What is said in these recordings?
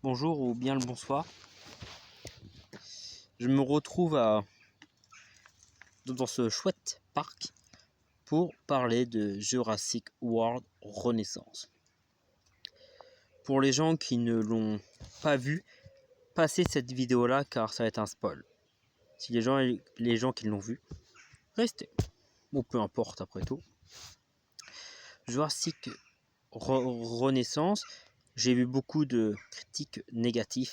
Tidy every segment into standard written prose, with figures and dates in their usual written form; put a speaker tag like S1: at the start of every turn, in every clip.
S1: bonjour ou bien le bonsoir. Je me retrouve dans ce chouette parc pour parler de Jurassic World Renaissance. Pour les gens qui ne l'ont pas vu, passez cette vidéo là car ça va être un spoil. Si les gens qui l'ont vu, restez. Ou peu importe après tout. Jurassic Renaissance, j'ai vu beaucoup de critiques négatives.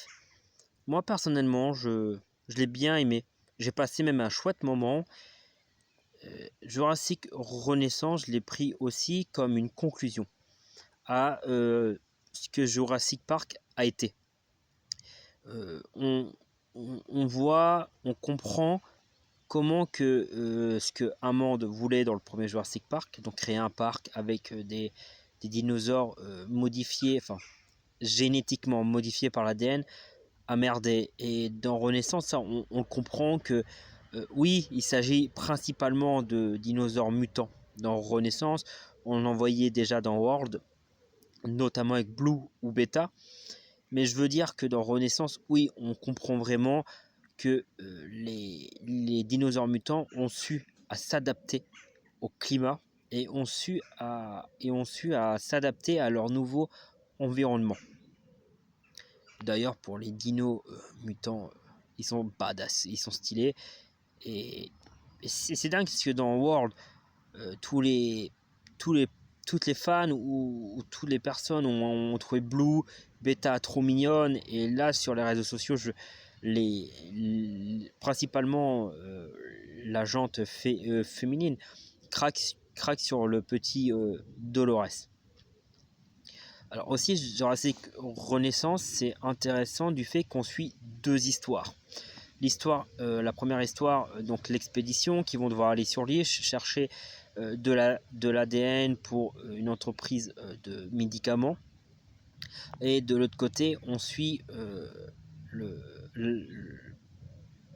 S1: Moi personnellement, je l'ai bien aimé. J'ai passé même un chouette moment. Jurassic Renaissance, je l'ai pris aussi comme une conclusion à ce que Jurassic Park a été. On voit, on comprend comment que ce que Hammond voulait dans le premier Jurassic Park, donc créer un parc avec des dinosaures modifiés, enfin génétiquement modifiés par l'ADN, a merdé. Et dans Renaissance, ça, on comprend que oui, il s'agit principalement de dinosaures mutants. Dans Renaissance, on en voyait déjà dans World, notamment avec Blue ou Beta. Mais je veux dire que dans Renaissance, oui, on comprend vraiment que les dinosaures mutants ont su à s'adapter au climat et ont su à s'adapter à leur nouveau environnement. D'ailleurs, pour les dinos mutants, ils sont badass, ils sont stylés. Et c'est dingue parce que dans World, toutes les fans ou toutes les personnes ont trouvé Blue, Beta trop mignonne. Et là, sur les réseaux sociaux, principalement la jante féminine craque sur le petit Dolores. Alors aussi, Jurassic Renaissance, c'est intéressant du fait qu'on suit deux histoires. La première histoire, donc l'expédition, qui vont devoir aller sur l'île chercher de l'ADN pour une entreprise de médicaments. Et de l'autre côté, on suit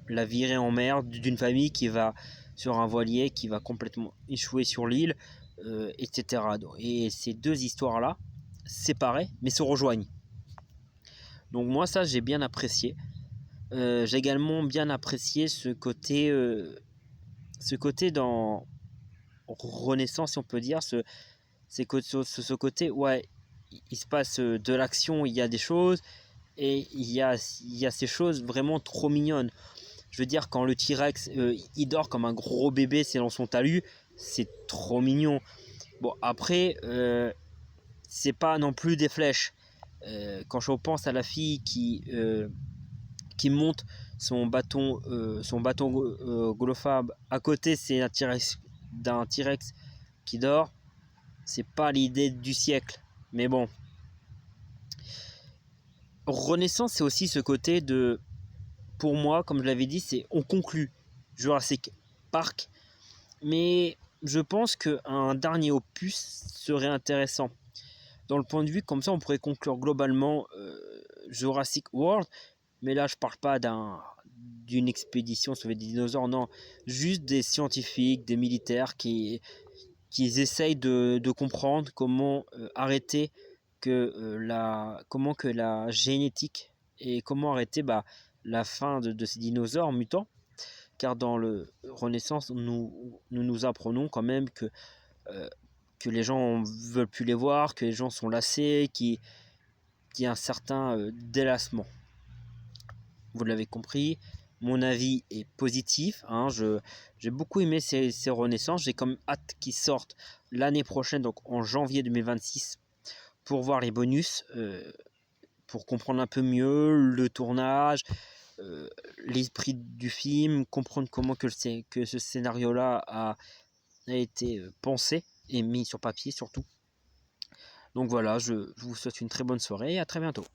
S1: la virée en mer d'une famille qui va sur un voilier, qui va complètement échouer sur l'île, etc. Et ces deux histoires-là, séparées, mais se rejoignent. Donc moi, ça, j'ai bien apprécié. J'ai également bien apprécié ce côté dans Renaissance, si on peut dire, ce côté, ouais, il se passe de l'action, il y a des choses, et il y a ces choses vraiment trop mignonnes. Je veux dire, quand le T-Rex, il dort comme un gros bébé, c'est dans son talus, c'est trop mignon. Bon, après, c'est pas non plus des flèches. Quand je pense à la fille qui monte son bâton golophab, à côté c'est d'un T-Rex qui dort, c'est pas l'idée du siècle, mais bon. Renaissance, c'est aussi ce côté de, pour moi, comme je l'avais dit, c'est on conclut Jurassic Park, mais je pense qu'un dernier opus serait intéressant dans le point de vue, comme ça on pourrait conclure globalement Jurassic World. Mais là, je parle pas d'une expédition sauver des dinosaures, non. Juste des scientifiques, des militaires qui essayent de comprendre comment arrêter comment que la génétique et comment arrêter la fin de ces dinosaures mutants. Car dans le Renaissance, nous apprenons quand même que les gens veulent plus les voir, que les gens sont lassés, qu'il y a un certain délassement. Vous l'avez compris, mon avis est positif. J'ai beaucoup aimé ces Renaissances. J'ai comme hâte qu'ils sortent l'année prochaine, donc en janvier 2026, pour voir les bonus, pour comprendre un peu mieux le tournage, l'esprit du film, comprendre comment que ce scénario-là a été pensé et mis sur papier surtout. Donc voilà, je vous souhaite une très bonne soirée et à très bientôt.